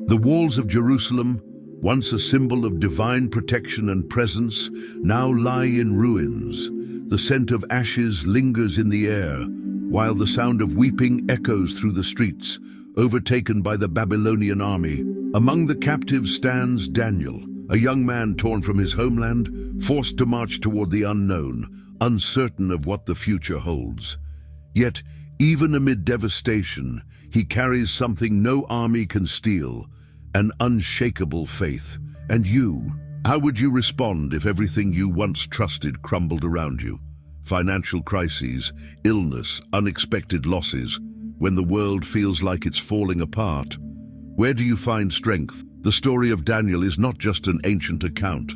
The walls of Jerusalem, once a symbol of divine protection and presence, now lie in ruins. The scent of ashes lingers in the air, while the sound of weeping echoes through the streets, overtaken by the Babylonian army. Among the captives stands Daniel, a young man torn from his homeland, forced to march toward the unknown, uncertain of what the future holds. Yet, even amid devastation, he carries something no army can steal, an unshakable faith. And you, how would you respond if everything you once trusted crumbled around you? Financial crises, illness, unexpected losses, when the world feels like it's falling apart. Where do you find strength? The story of Daniel is not just an ancient account.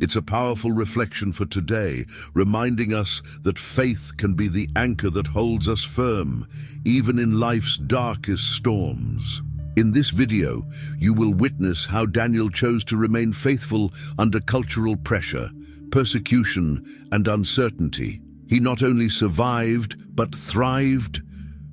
It's a powerful reflection for today, reminding us that faith can be the anchor that holds us firm, even in life's darkest storms. In this video, you will witness how Daniel chose to remain faithful under cultural pressure, persecution, and uncertainty. He not only survived, but thrived,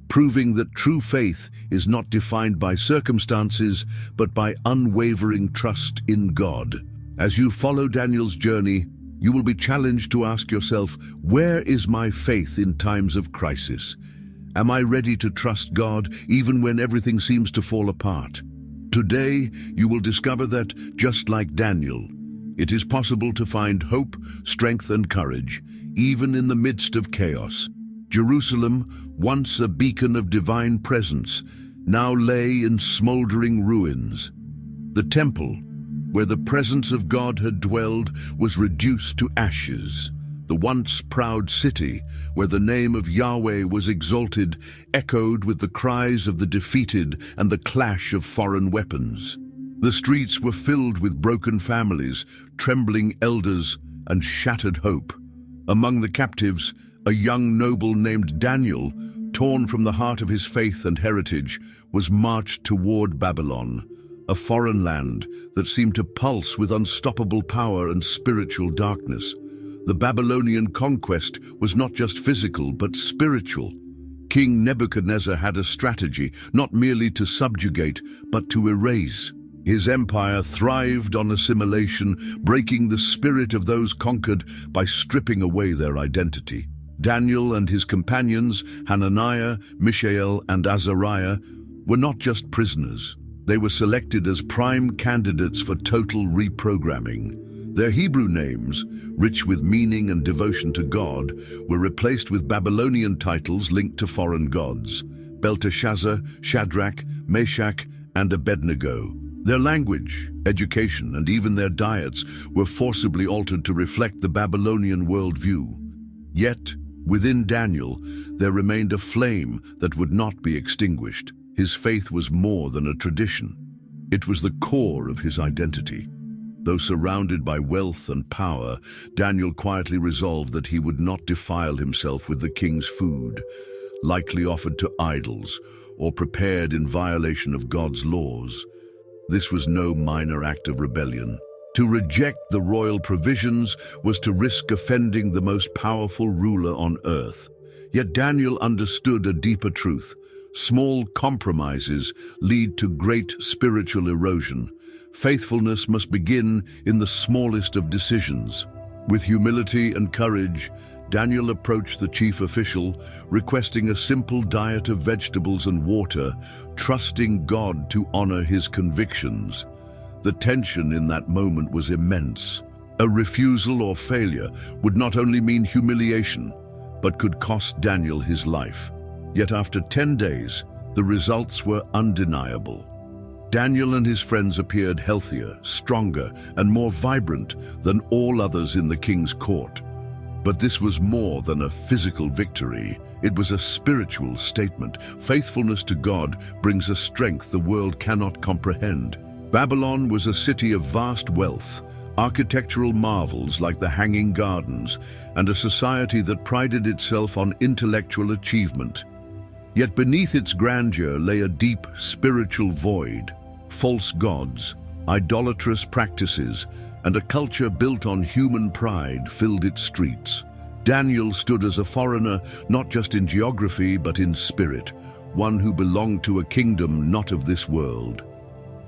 proving that true faith is not defined by circumstances, but by unwavering trust in God. As you follow Daniel's journey, you will be challenged to ask yourself, where is my faith in times of crisis? Am I ready to trust God even when everything seems to fall apart? Today, you will discover that, just like Daniel, it is possible to find hope, strength, and courage, even in the midst of chaos. Jerusalem, once a beacon of divine presence, now lay in smoldering ruins. The temple, where the presence of God had dwelled, was reduced to ashes. The once proud city, where the name of Yahweh was exalted, echoed with the cries of the defeated and the clash of foreign weapons. The streets were filled with broken families, trembling elders, and shattered hope. Among the captives, a young noble named Daniel, torn from the heart of his faith and heritage, was marched toward Babylon, a foreign land that seemed to pulse with unstoppable power and spiritual darkness. The Babylonian conquest was not just physical, but spiritual. King Nebuchadnezzar had a strategy, not merely to subjugate, but to erase. His empire thrived on assimilation, breaking the spirit of those conquered by stripping away their identity. Daniel and his companions, Hananiah, Mishael, and Azariah, were not just prisoners. They were selected as prime candidates for total reprogramming. Their Hebrew names, rich with meaning and devotion to God, were replaced with Babylonian titles linked to foreign gods: Belteshazzar, Shadrach, Meshach, and Abednego. Their language, education, and even their diets were forcibly altered to reflect the Babylonian worldview. Yet, within Daniel, there remained a flame that would not be extinguished. His faith was more than a tradition. It was the core of his identity. Though surrounded by wealth and power, Daniel quietly resolved that he would not defile himself with the king's food, likely offered to idols or prepared in violation of God's laws. This was no minor act of rebellion. To reject the royal provisions was to risk offending the most powerful ruler on earth. Yet Daniel understood a deeper truth. Small compromises lead to great spiritual erosion. Faithfulness must begin in the smallest of decisions. With humility and courage, Daniel approached the chief official, requesting a simple diet of vegetables and water, trusting God to honor his convictions. The tension in that moment was immense. A refusal or failure would not only mean humiliation, but could cost Daniel his life. Yet after 10 days, the results were undeniable. Daniel and his friends appeared healthier, stronger, and more vibrant than all others in the king's court. But this was more than a physical victory. It was a spiritual statement. Faithfulness to God brings a strength the world cannot comprehend. Babylon was a city of vast wealth, architectural marvels like the Hanging Gardens, and a society that prided itself on intellectual achievement. Yet beneath its grandeur lay a deep spiritual void. False gods, idolatrous practices, and a culture built on human pride filled its streets. Daniel stood as a foreigner, not just in geography but in spirit, one who belonged to a kingdom not of this world.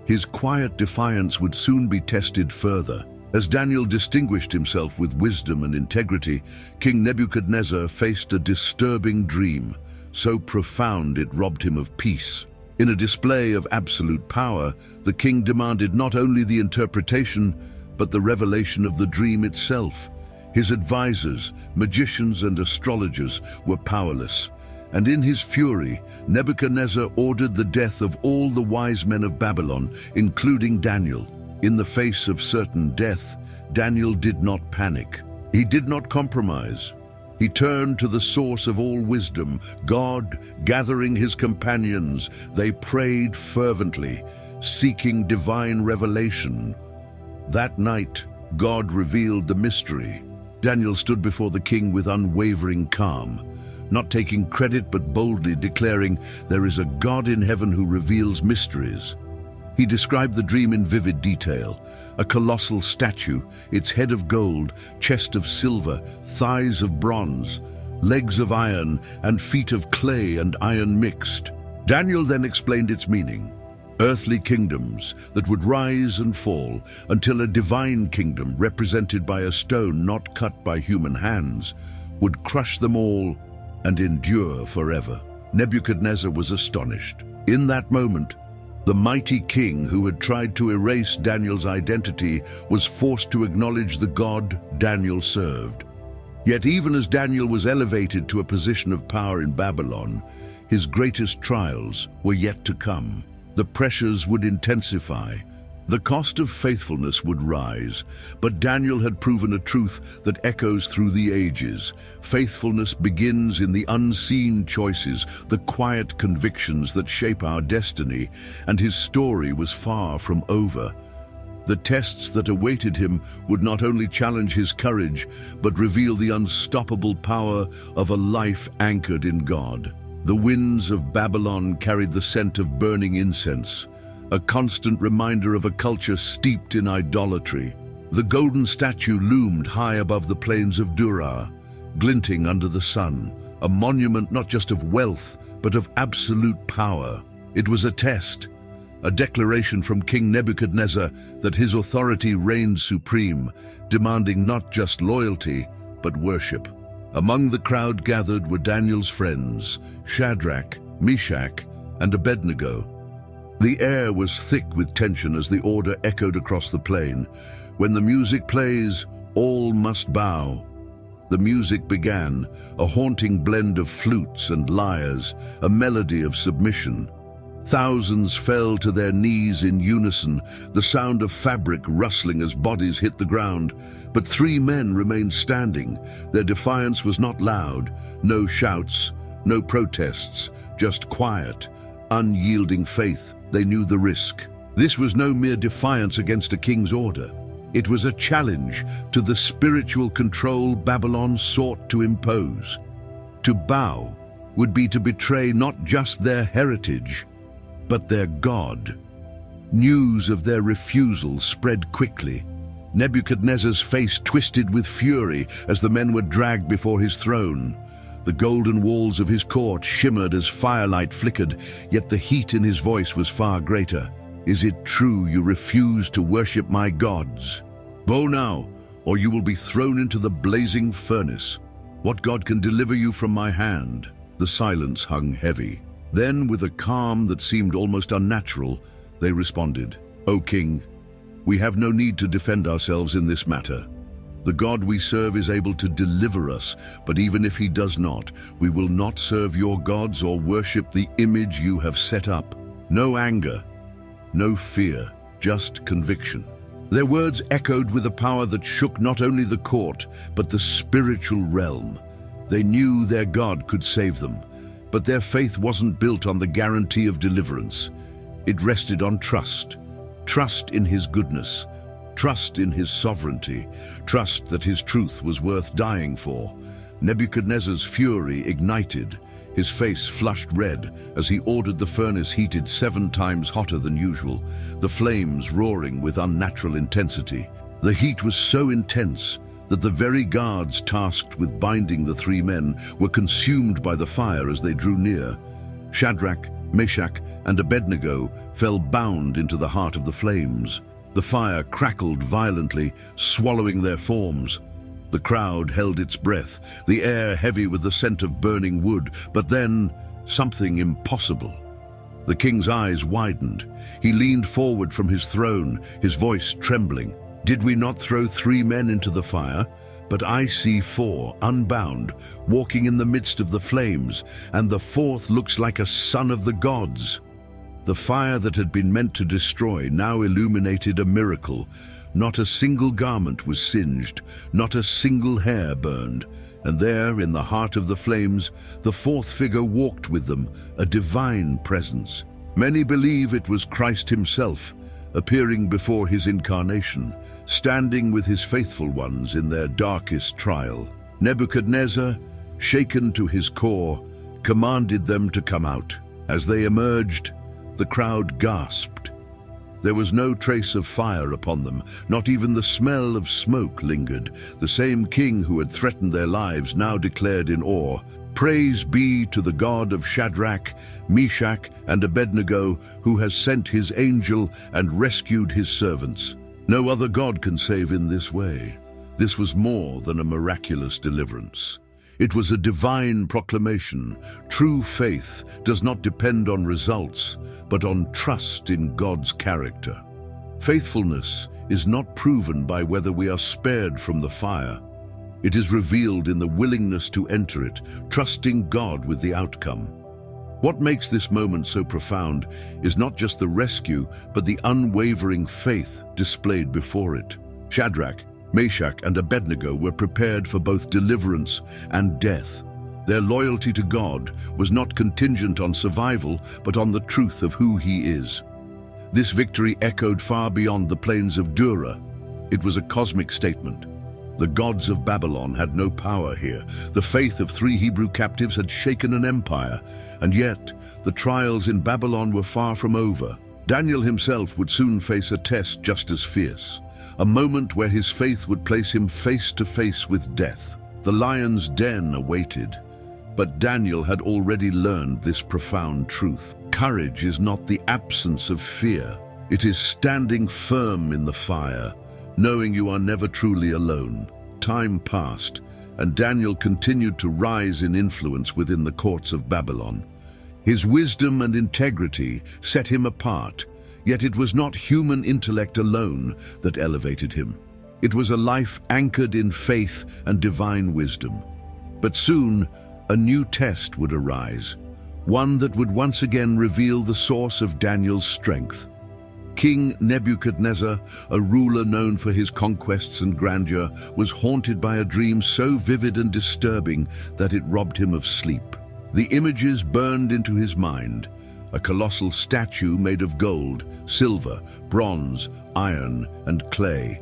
His quiet defiance would soon be tested further. As Daniel distinguished himself with wisdom and integrity, King Nebuchadnezzar faced a disturbing dream, so profound it robbed him of peace. In a display of absolute power, the king demanded not only the interpretation, but the revelation of the dream itself. His advisors, magicians and astrologers were powerless, and in his fury, Nebuchadnezzar ordered the death of all the wise men of Babylon, including Daniel. In the face of certain death, Daniel did not panic. He did not compromise. He turned to the source of all wisdom, God. Gathering his companions, they prayed fervently, seeking divine revelation. That night, God revealed the mystery. Daniel stood before the king with unwavering calm, not taking credit but boldly declaring, "There is a God in heaven who reveals mysteries." He described the dream in vivid detail. A colossal statue, its head of gold, chest of silver, thighs of bronze, legs of iron, and feet of clay and iron mixed. Daniel then explained its meaning. Earthly kingdoms that would rise and fall until a divine kingdom, represented by a stone not cut by human hands, would crush them all and endure forever. Nebuchadnezzar was astonished. In that moment, the mighty king who had tried to erase Daniel's identity was forced to acknowledge the God Daniel served. Yet even as Daniel was elevated to a position of power in Babylon, his greatest trials were yet to come. The pressures would intensify. The cost of faithfulness would rise, but Daniel had proven a truth that echoes through the ages. Faithfulness begins in the unseen choices, the quiet convictions that shape our destiny, and his story was far from over. The tests that awaited him would not only challenge his courage, but reveal the unstoppable power of a life anchored in God. The winds of Babylon carried the scent of burning incense, a constant reminder of a culture steeped in idolatry. The golden statue loomed high above the plains of Dura, glinting under the sun, a monument not just of wealth, but of absolute power. It was a test, a declaration from King Nebuchadnezzar that his authority reigned supreme, demanding not just loyalty, but worship. Among the crowd gathered were Daniel's friends, Shadrach, Meshach, and Abednego. The air was thick with tension as the order echoed across the plain. When the music plays, all must bow. The music began, a haunting blend of flutes and lyres, a melody of submission. Thousands fell to their knees in unison, the sound of fabric rustling as bodies hit the ground. But 3 men remained standing. Their defiance was not loud, no shouts, no protests, just quiet, unyielding faith. They knew the risk. This was no mere defiance against a king's order. It was a challenge to the spiritual control Babylon sought to impose. To bow would be to betray not just their heritage, but their God. News of their refusal spread quickly. Nebuchadnezzar's face twisted with fury as the men were dragged before his throne. The golden walls of his court shimmered as firelight flickered, yet the heat in his voice was far greater. "Is it true you refuse to worship my gods? Bow now, or you will be thrown into the blazing furnace. What God can deliver you from my hand?" The silence hung heavy. Then, with a calm that seemed almost unnatural, they responded, "O king, we have no need to defend ourselves in this matter. The God we serve is able to deliver us, but even if he does not, we will not serve your gods or worship the image you have set up." No anger, no fear, just conviction. Their words echoed with a power that shook not only the court, but the spiritual realm. They knew their God could save them, but their faith wasn't built on the guarantee of deliverance. It rested on trust. Trust in his goodness. Trust in his sovereignty, trust that his truth was worth dying for. Nebuchadnezzar's fury ignited. His face flushed red as he ordered the furnace heated 7 times hotter than usual, the flames roaring with unnatural intensity. The heat was so intense that the very guards tasked with binding the 3 men were consumed by the fire as they drew near. Shadrach, Meshach, and Abednego fell bound into the heart of the flames. The fire crackled violently, swallowing their forms. The crowd held its breath, the air heavy with the scent of burning wood, but then something impossible. The king's eyes widened. He leaned forward from his throne, his voice trembling. "Did we not throw 3 men into the fire? But I see 4, unbound, walking in the midst of the flames, and the 4th looks like a son of the gods." The fire that had been meant to destroy now illuminated a miracle. Not a single garment was singed, not a single hair burned. And there, in the heart of the flames, the 4th figure walked with them, a divine presence. Many believe it was Christ himself, appearing before his incarnation, standing with his faithful ones in their darkest trial. Nebuchadnezzar, shaken to his core, commanded them to come out. As they emerged, the crowd gasped. There was no trace of fire upon them, not even the smell of smoke lingered. The same king who had threatened their lives now declared in awe, "Praise be to the God of Shadrach, Meshach, and Abednego, who has sent his angel and rescued his servants." No other God can save in this way. This was more than a miraculous deliverance. It was a divine proclamation. True faith does not depend on results, but on trust in God's character. Faithfulness is not proven by whether we are spared from the fire. It is revealed in the willingness to enter it, trusting God with the outcome. What makes this moment so profound is not just the rescue, but the unwavering faith displayed before it. Shadrach, Meshach, and Abednego were prepared for both deliverance and death. Their loyalty to God was not contingent on survival, but on the truth of who He is. This victory echoed far beyond the plains of Dura. It was a cosmic statement. The gods of Babylon had no power here. The faith of 3 Hebrew captives had shaken an empire, and yet the trials in Babylon were far from over. Daniel himself would soon face a test just as fierce, a moment where his faith would place him face to face with death. The lion's den awaited, but Daniel had already learned this profound truth. Courage is not the absence of fear. It is standing firm in the fire, knowing you are never truly alone. Time passed, and Daniel continued to rise in influence within the courts of Babylon. His wisdom and integrity set him apart, yet it was not human intellect alone that elevated him. It was a life anchored in faith and divine wisdom. But soon, a new test would arise, one that would once again reveal the source of Daniel's strength. King Nebuchadnezzar, a ruler known for his conquests and grandeur, was haunted by a dream so vivid and disturbing that it robbed him of sleep. The images burned into his mind: a colossal statue made of gold, silver, bronze, iron, and clay.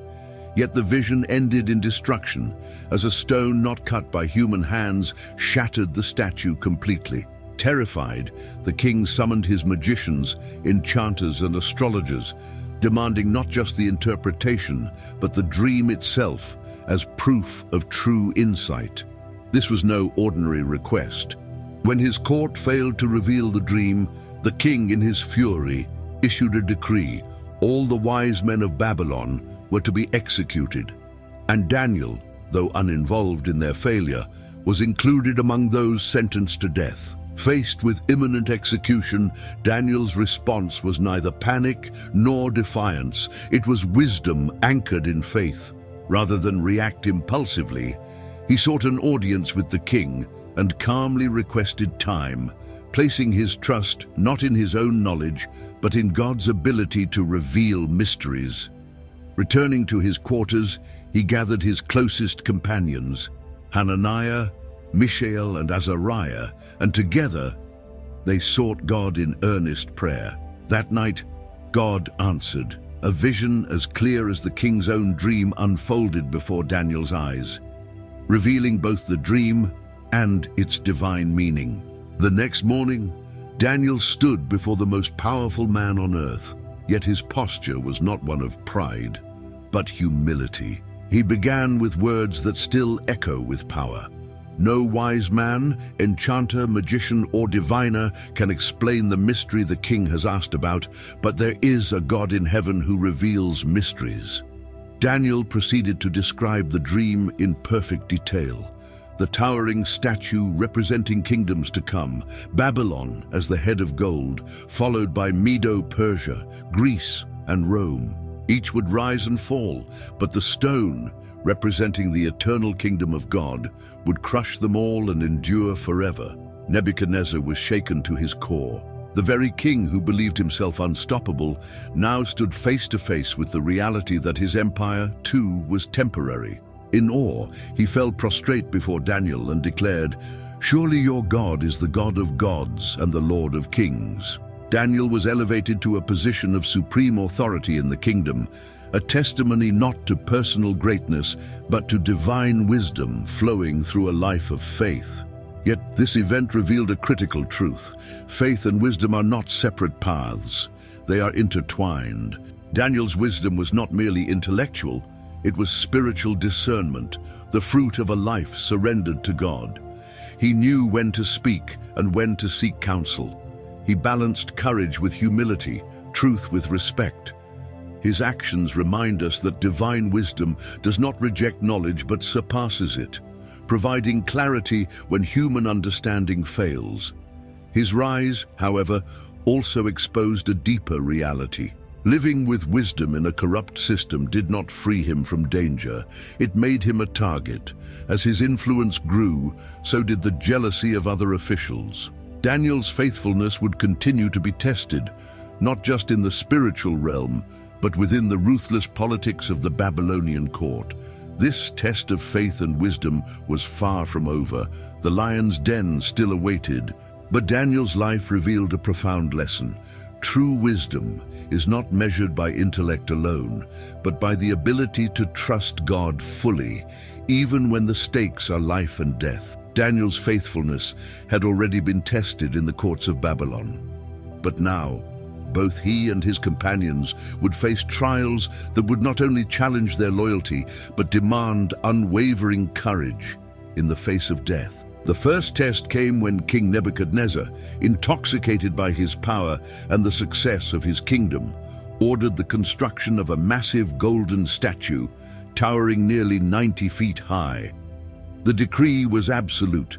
Yet the vision ended in destruction, as a stone not cut by human hands shattered the statue completely. Terrified, the king summoned his magicians, enchanters, and astrologers, demanding not just the interpretation, but the dream itself as proof of true insight. This was no ordinary request. When his court failed to reveal the dream, the king, in his fury, issued a decree. All the wise men of Babylon were to be executed, and Daniel, though uninvolved in their failure, was included among those sentenced to death. Faced with imminent execution, Daniel's response was neither panic nor defiance. It was wisdom anchored in faith. Rather than react impulsively, he sought an audience with the king and calmly requested time, placing his trust not in his own knowledge, but in God's ability to reveal mysteries. Returning to his quarters, he gathered his closest companions, Hananiah, Mishael, and Azariah, and together they sought God in earnest prayer. That night, God answered. A vision as clear as the king's own dream unfolded before Daniel's eyes, revealing both the dream and its divine meaning. The next morning, Daniel stood before the most powerful man on earth, yet his posture was not one of pride, but humility. He began with words that still echo with power. No wise man, enchanter, magician, or diviner can explain the mystery the king has asked about, but there is a God in heaven who reveals mysteries. Daniel proceeded to describe the dream in perfect detail. The towering statue representing kingdoms to come, Babylon as the head of gold, followed by Medo-Persia, Greece, and Rome. Each would rise and fall, but the stone, representing the eternal kingdom of God, would crush them all and endure forever. Nebuchadnezzar was shaken to his core. The very king who believed himself unstoppable now stood face to face with the reality that his empire, too, was temporary. In awe, he fell prostrate before Daniel and declared, "Surely your God is the God of gods and the Lord of kings." Daniel was elevated to a position of supreme authority in the kingdom, a testimony not to personal greatness, but to divine wisdom flowing through a life of faith. Yet this event revealed a critical truth. Faith and wisdom are not separate paths. They are intertwined. Daniel's wisdom was not merely intellectual, it was spiritual discernment, the fruit of a life surrendered to God. He knew when to speak and when to seek counsel. He balanced courage with humility, truth with respect. His actions remind us that divine wisdom does not reject knowledge but surpasses it, providing clarity when human understanding fails. His rise, however, also exposed a deeper reality. Living with wisdom in a corrupt system did not free him from danger. It made him a target. As his influence grew, so did the jealousy of other officials. Daniel's faithfulness would continue to be tested, not just in the spiritual realm, but within the ruthless politics of the Babylonian court. This test of faith and wisdom was far from over. The lion's den still awaited, but Daniel's life revealed a profound lesson. True wisdom is not measured by intellect alone, but by the ability to trust God fully, even when the stakes are life and death. Daniel's faithfulness had already been tested in the courts of Babylon. But now, both he and his companions would face trials that would not only challenge their loyalty, but demand unwavering courage in the face of death. The first test came when King Nebuchadnezzar, intoxicated by his power and the success of his kingdom, ordered the construction of a massive golden statue, towering nearly 90 feet high. The decree was absolute.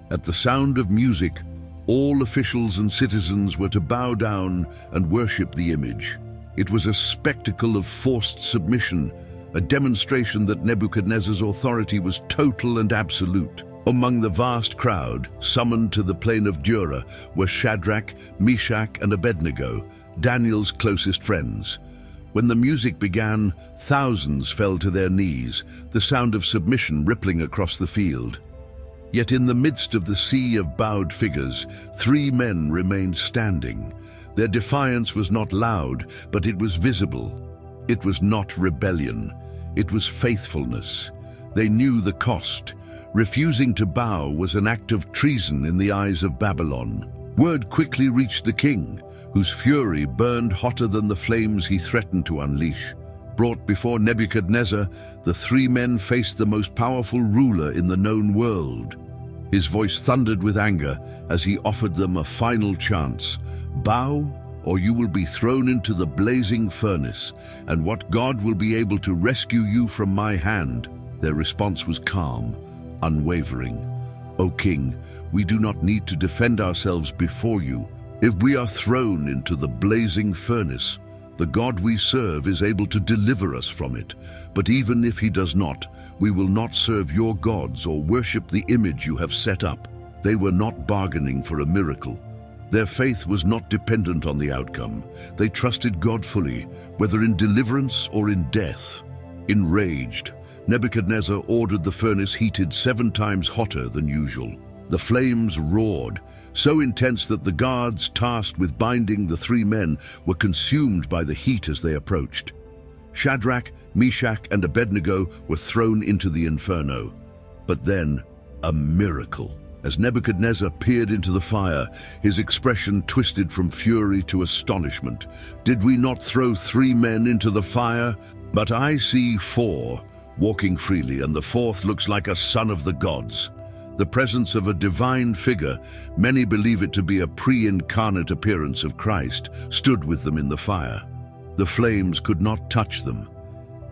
At the sound of music, all officials and citizens were to bow down and worship the image. It was a spectacle of forced submission, a demonstration that Nebuchadnezzar's authority was total and absolute. Among the vast crowd summoned to the plain of Dura were Shadrach, Meshach, and Abednego, Daniel's closest friends. When the music began, thousands fell to their knees, the sound of submission rippling across the field. Yet in the midst of the sea of bowed figures, 3 men remained standing. Their defiance was not loud, but it was visible. It was not rebellion, it was faithfulness. They knew the cost. Refusing to bow was an act of treason in the eyes of Babylon. Word quickly reached the king, whose fury burned hotter than the flames he threatened to unleash. Brought before Nebuchadnezzar, the 3 men faced the most powerful ruler in the known world. His voice thundered with anger as he offered them a final chance. Bow, or you will be thrown into the blazing furnace, and what God will be able to rescue you from my hand? Their response was calm, unwavering. O king, we do not need to defend ourselves before you. If we are thrown into the blazing furnace, the God we serve is able to deliver us from it. But even if he does not, we will not serve your gods or worship the image you have set up. They were not bargaining for a miracle. Their faith was not dependent on the outcome. They trusted God fully, whether in deliverance or in death. Enraged, Nebuchadnezzar ordered the furnace heated 7 times hotter than usual. The flames roared, so intense that the guards tasked with binding the 3 men were consumed by the heat as they approached. Shadrach, Meshach, and Abednego were thrown into the inferno. But then, a miracle. As Nebuchadnezzar peered into the fire, his expression twisted from fury to astonishment. Did we not throw 3 men into the fire? But I see 4, walking freely, and the 4th looks like a son of the gods. the presence of a divine figure, many believe it to be a pre-incarnate appearance of Christ, stood with them in the fire. The flames could not touch them.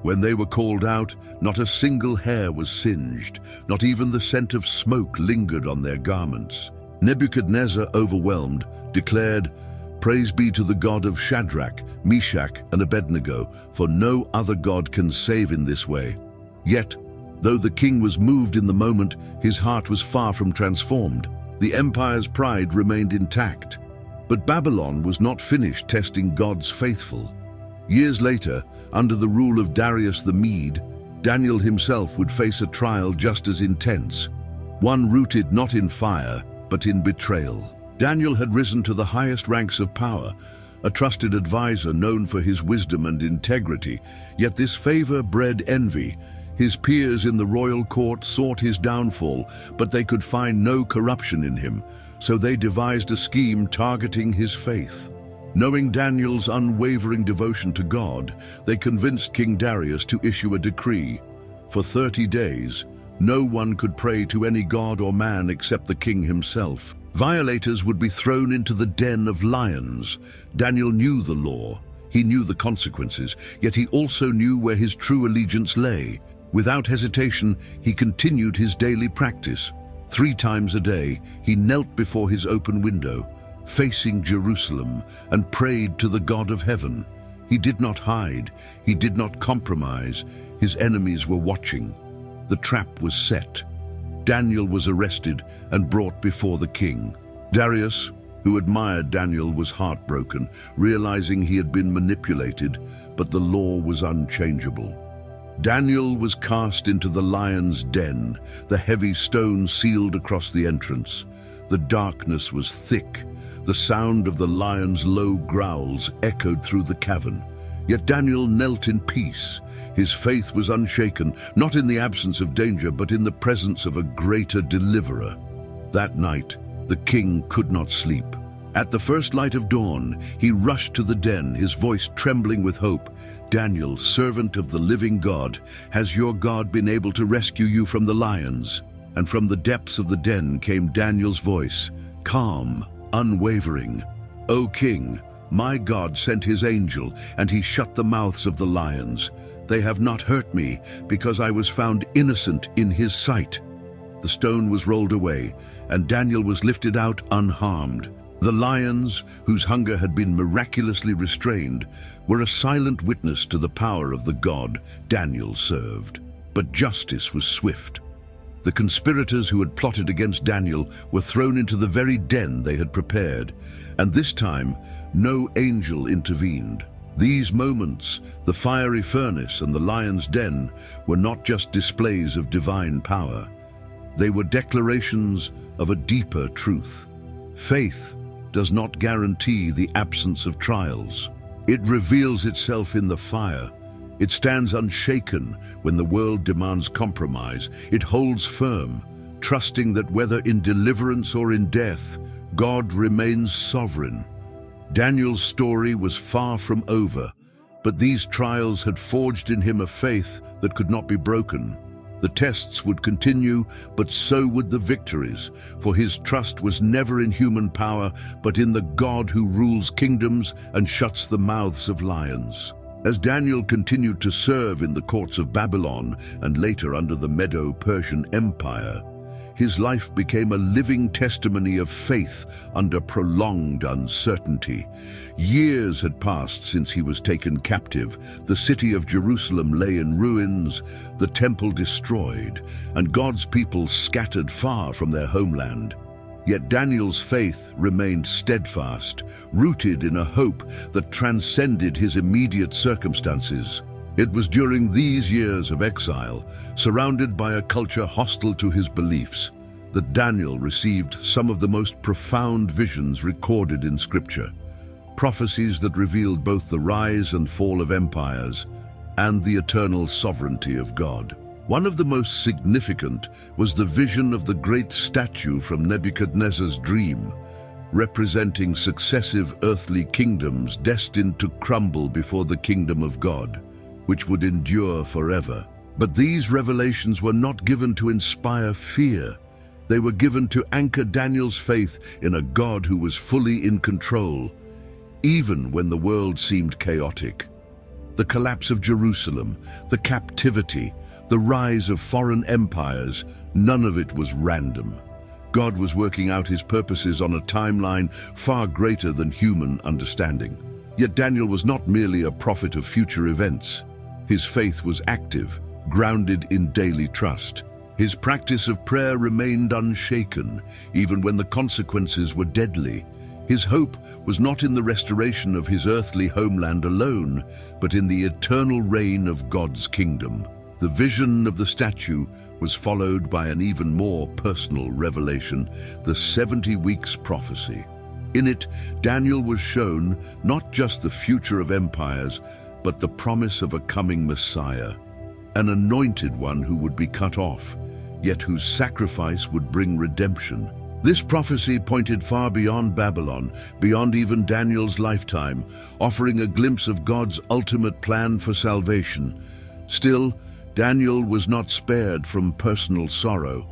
When they were called out, not a single hair was singed, not even the scent of smoke lingered on their garments. Nebuchadnezzar, overwhelmed, declared, "Praise be to the God of Shadrach, Meshach, and Abednego, for no other God can save in this way." Yet, though the king was moved in the moment, his heart was far from transformed. The empire's pride remained intact. But Babylon was not finished testing God's faithful. Years later, under the rule of Darius the Mede, Daniel himself would face a trial just as intense, one rooted not in fire, but in betrayal. Daniel had risen to the highest ranks of power, a trusted advisor known for his wisdom and integrity, yet this favor bred envy. His peers in the royal court sought his downfall, but they could find no corruption in him, so they devised a scheme targeting his faith. Knowing Daniel's unwavering devotion to God, they convinced King Darius to issue a decree. For 30 days, no one could pray to any god or man except the king himself. Violators would be thrown into the den of lions. Daniel knew the law. He knew the consequences, yet he also knew where his true allegiance lay. Without hesitation, he continued his daily practice. 3 times a day, he knelt before his open window, facing Jerusalem, and prayed to the God of heaven. He did not hide. He did not compromise. His enemies were watching. The trap was set. Daniel was arrested and brought before the king. Darius, who admired Daniel, was heartbroken, realizing he had been manipulated, but the law was unchangeable. Daniel was cast into the lion's den, the heavy stone sealed across the entrance. The darkness was thick. The sound of the lion's low growls echoed through the cavern. Yet Daniel knelt in peace. His faith was unshaken, not in the absence of danger, but in the presence of a greater deliverer. That night, the king could not sleep. At the first light of dawn, he rushed to the den, his voice trembling with hope. "Daniel, servant of the living God, has your God been able to rescue you from the lions?" And from the depths of the den came Daniel's voice, calm, unwavering. "O king, my God sent his angel, and he shut the mouths of the lions. They have not hurt me, because I was found innocent in his sight." The stone was rolled away, and Daniel was lifted out unharmed. The lions, whose hunger had been miraculously restrained, were a silent witness to the power of the God Daniel served. But justice was swift. The conspirators who had plotted against Daniel were thrown into the very den they had prepared, and this time no angel intervened. These moments, the fiery furnace and the lion's den, were not just displays of divine power. They were declarations of a deeper truth. Faith does not guarantee the absence of trials. It reveals itself in the fire. It stands unshaken when the world demands compromise. It holds firm, trusting that whether in deliverance or in death, God remains sovereign. Daniel's story was far from over, but these trials had forged in him a faith that could not be broken. The tests would continue, but so would the victories, for his trust was never in human power, but in the God who rules kingdoms and shuts the mouths of lions. As Daniel continued to serve in the courts of Babylon and later under the Medo-Persian Empire, his life became a living testimony of faith under prolonged uncertainty. Years had passed since he was taken captive. The city of Jerusalem lay in ruins, the temple destroyed, and God's people scattered far from their homeland. Yet Daniel's faith remained steadfast, rooted in a hope that transcended his immediate circumstances. It was during these years of exile, surrounded by a culture hostile to his beliefs, that Daniel received some of the most profound visions recorded in Scripture, prophecies that revealed both the rise and fall of empires and the eternal sovereignty of God. One of the most significant was the vision of the great statue from Nebuchadnezzar's dream, representing successive earthly kingdoms destined to crumble before the kingdom of God, which would endure forever. But these revelations were not given to inspire fear. They were given to anchor Daniel's faith in a God who was fully in control, even when the world seemed chaotic. The collapse of Jerusalem, the captivity, the rise of foreign empires, none of it was random. God was working out his purposes on a timeline far greater than human understanding. Yet Daniel was not merely a prophet of future events. His faith was active, grounded in daily trust. His practice of prayer remained unshaken, even when the consequences were deadly. His hope was not in the restoration of his earthly homeland alone, but in the eternal reign of God's kingdom. The vision of the statue was followed by an even more personal revelation, the 70 weeks prophecy. In it, Daniel was shown not just the future of empires, but the promise of a coming Messiah, an anointed one who would be cut off, yet whose sacrifice would bring redemption. This prophecy pointed far beyond Babylon, beyond even Daniel's lifetime, offering a glimpse of God's ultimate plan for salvation. Still, Daniel was not spared from personal sorrow.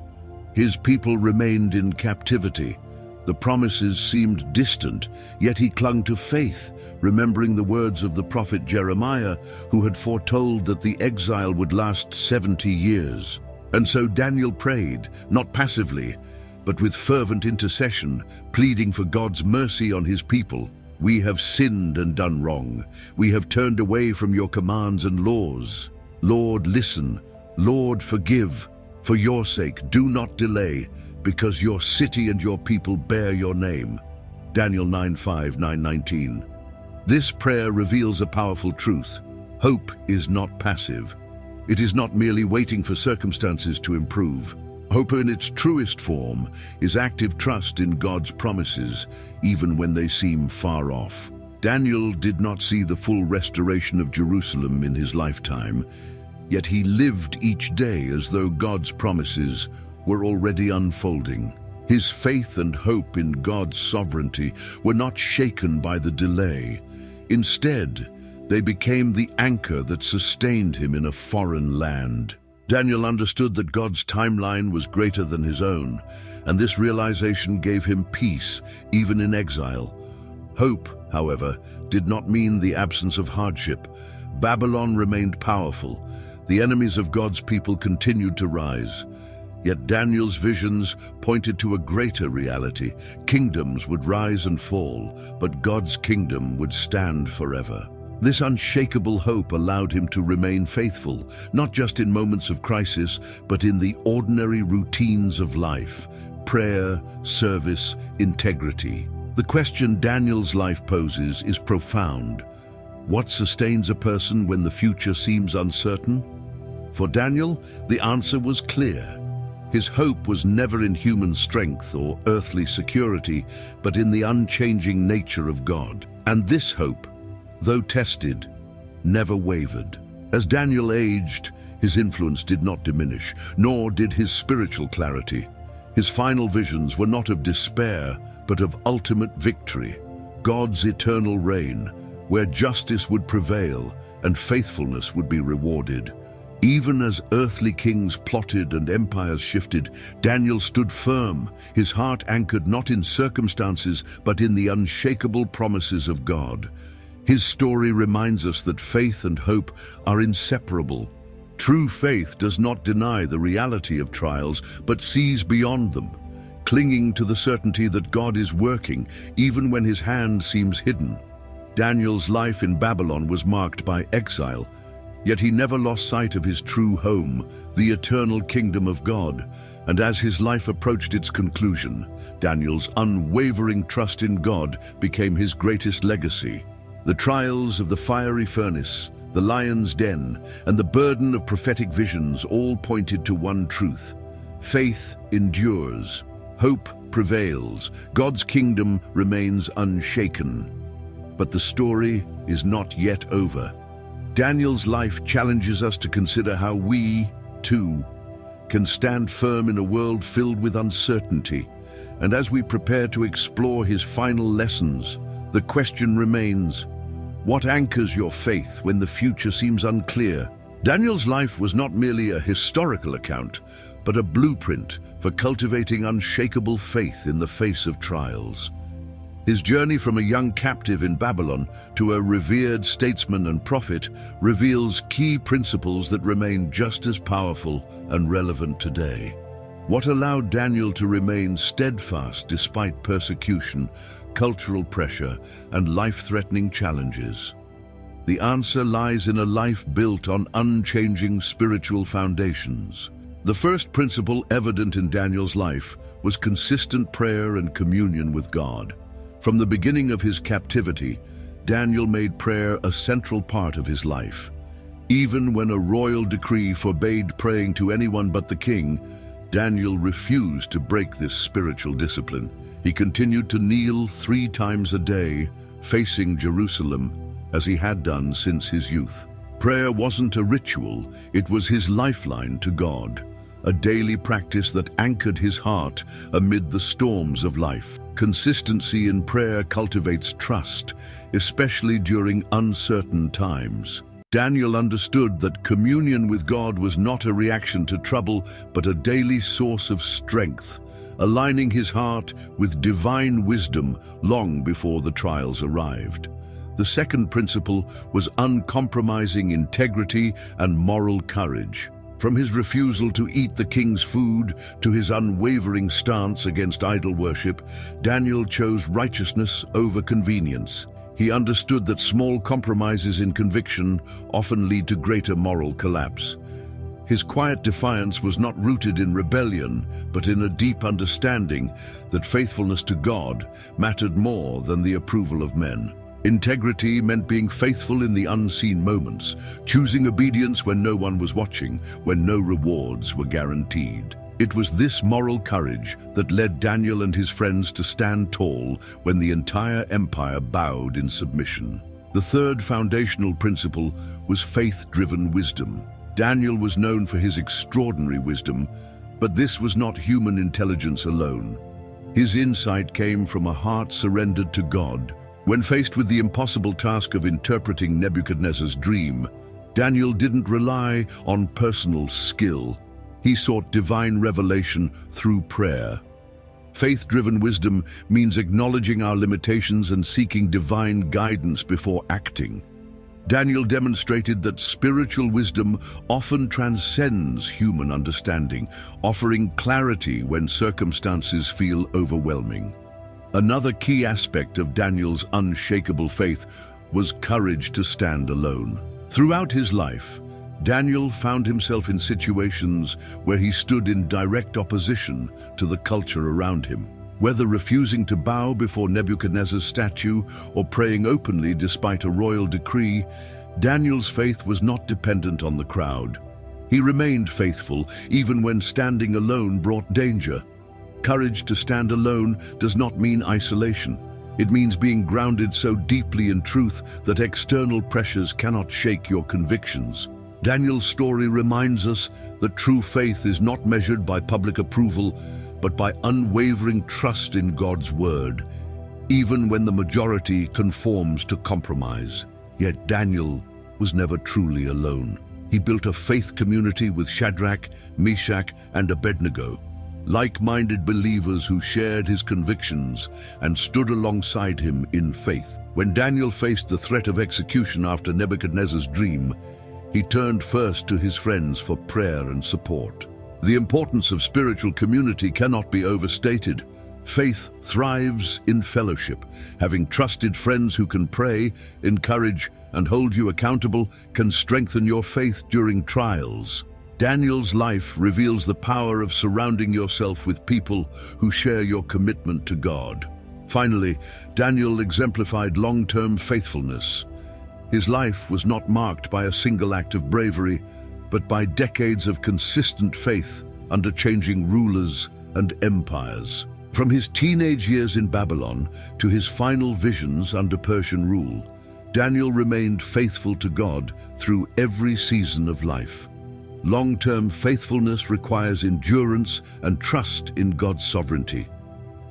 His people remained in captivity. The promises seemed distant, yet he clung to faith, remembering the words of the prophet Jeremiah, who had foretold that the exile would last 70 years. And so Daniel prayed, not passively, but with fervent intercession, pleading for God's mercy on his people. "We have sinned and done wrong. We have turned away from your commands and laws. Lord, listen. Lord, forgive. For your sake, do not delay, because your city and your people bear your name." Daniel 9:5, 9:19. This prayer reveals a powerful truth. Hope is not passive. It is not merely waiting for circumstances to improve. Hope in its truest form is active trust in God's promises, even when they seem far off. Daniel did not see the full restoration of Jerusalem in his lifetime, yet he lived each day as though God's promises were already unfolding. His faith and hope in God's sovereignty were not shaken by the delay. Instead, they became the anchor that sustained him in a foreign land. Daniel understood that God's timeline was greater than his own, and this realization gave him peace, even in exile. Hope, however, did not mean the absence of hardship. Babylon remained powerful. The enemies of God's people continued to rise. Yet Daniel's visions pointed to a greater reality. Kingdoms would rise and fall, but God's kingdom would stand forever. This unshakable hope allowed him to remain faithful, not just in moments of crisis, but in the ordinary routines of life: prayer, service, integrity. The question Daniel's life poses is profound. What sustains a person when the future seems uncertain? For Daniel, the answer was clear. His hope was never in human strength or earthly security, but in the unchanging nature of God. And this hope, though tested, never wavered. As Daniel aged, his influence did not diminish, nor did his spiritual clarity. His final visions were not of despair, but of ultimate victory, God's eternal reign, where justice would prevail and faithfulness would be rewarded. Even as earthly kings plotted and empires shifted, Daniel stood firm, his heart anchored not in circumstances, but in the unshakable promises of God. His story reminds us that faith and hope are inseparable. True faith does not deny the reality of trials, but sees beyond them, clinging to the certainty that God is working, even when his hand seems hidden. Daniel's life in Babylon was marked by exile, yet he never lost sight of his true home, the eternal kingdom of God. And as his life approached its conclusion, Daniel's unwavering trust in God became his greatest legacy. The trials of the fiery furnace, the lion's den, and the burden of prophetic visions all pointed to one truth: faith endures, hope prevails, God's kingdom remains unshaken. But the story is not yet over. Daniel's life challenges us to consider how we, too, can stand firm in a world filled with uncertainty. And as we prepare to explore his final lessons, the question remains: what anchors your faith when the future seems unclear? Daniel's life was not merely a historical account, but a blueprint for cultivating unshakable faith in the face of trials. His journey from a young captive in Babylon to a revered statesman and prophet reveals key principles that remain just as powerful and relevant today. What allowed Daniel to remain steadfast despite persecution, cultural pressure, and life-threatening challenges? The answer lies in a life built on unchanging spiritual foundations. The first principle evident in Daniel's life was consistent prayer and communion with God. From the beginning of his captivity, Daniel made prayer a central part of his life. Even when a royal decree forbade praying to anyone but the king, Daniel refused to break this spiritual discipline. He continued to kneel 3 times a day, facing Jerusalem, as he had done since his youth. Prayer wasn't a ritual, it was his lifeline to God, a daily practice that anchored his heart amid the storms of life. Consistency in prayer cultivates trust, especially during uncertain times. Daniel understood that communion with God was not a reaction to trouble, but a daily source of strength, aligning his heart with divine wisdom long before the trials arrived. The second principle was uncompromising integrity and moral courage. From his refusal to eat the king's food to his unwavering stance against idol worship, Daniel chose righteousness over convenience. He understood that small compromises in conviction often lead to greater moral collapse. His quiet defiance was not rooted in rebellion, but in a deep understanding that faithfulness to God mattered more than the approval of men. Integrity meant being faithful in the unseen moments, choosing obedience when no one was watching, when no rewards were guaranteed. It was this moral courage that led Daniel and his friends to stand tall when the entire empire bowed in submission. The third foundational principle was faith-driven wisdom. Daniel was known for his extraordinary wisdom, but this was not human intelligence alone. His insight came from a heart surrendered to God. When faced with the impossible task of interpreting Nebuchadnezzar's dream, Daniel didn't rely on personal skill. He sought divine revelation through prayer. Faith-driven wisdom means acknowledging our limitations and seeking divine guidance before acting. Daniel demonstrated that spiritual wisdom often transcends human understanding, offering clarity when circumstances feel overwhelming. Another key aspect of Daniel's unshakable faith was courage to stand alone. Throughout his life, Daniel found himself in situations where he stood in direct opposition to the culture around him. Whether refusing to bow before Nebuchadnezzar's statue or praying openly despite a royal decree, Daniel's faith was not dependent on the crowd. He remained faithful even when standing alone brought danger. Courage to stand alone does not mean isolation. It means being grounded so deeply in truth that external pressures cannot shake your convictions. Daniel's story reminds us that true faith is not measured by public approval, but by unwavering trust in God's word, even when the majority conforms to compromise. Yet Daniel was never truly alone. He built a faith community with Shadrach, Meshach, and Abednego, like-minded believers who shared his convictions and stood alongside him in faith. When Daniel faced the threat of execution after Nebuchadnezzar's dream, he turned first to his friends for prayer and support. The importance of spiritual community cannot be overstated. Faith thrives in fellowship. Having trusted friends who can pray, encourage, and hold you accountable can strengthen your faith during trials. Daniel's life reveals the power of surrounding yourself with people who share your commitment to God. Finally, Daniel exemplified long-term faithfulness. His life was not marked by a single act of bravery, but by decades of consistent faith under changing rulers and empires. From his teenage years in Babylon to his final visions under Persian rule, Daniel remained faithful to God through every season of life. Long-term faithfulness requires endurance and trust in God's sovereignty.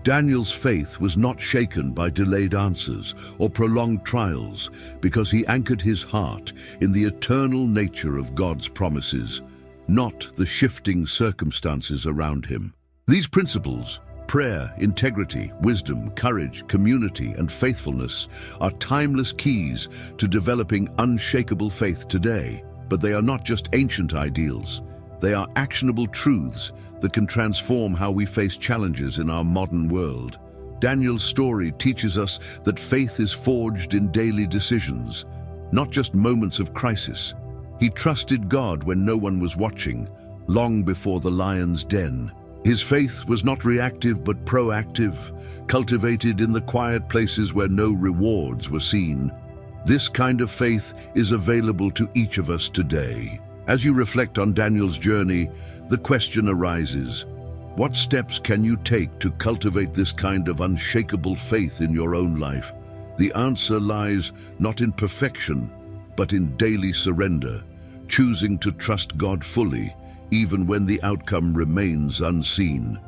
Daniel's faith was not shaken by delayed answers or prolonged trials because he anchored his heart in the eternal nature of God's promises, not the shifting circumstances around him. These principles, prayer, integrity, wisdom, courage, community, and faithfulness, are timeless keys to developing unshakable faith today. But they are not just ancient ideals. They are actionable truths that can transform how we face challenges in our modern world. Daniel's story teaches us that faith is forged in daily decisions, not just moments of crisis. He trusted God when no one was watching, long before the lion's den. His faith was not reactive but proactive, cultivated in the quiet places where no rewards were seen. This kind of faith is available to each of us today. As you reflect on Daniel's journey, the question arises: what steps can you take to cultivate this kind of unshakable faith in your own life? The answer lies not in perfection, but in daily surrender, choosing to trust God fully, even when the outcome remains unseen.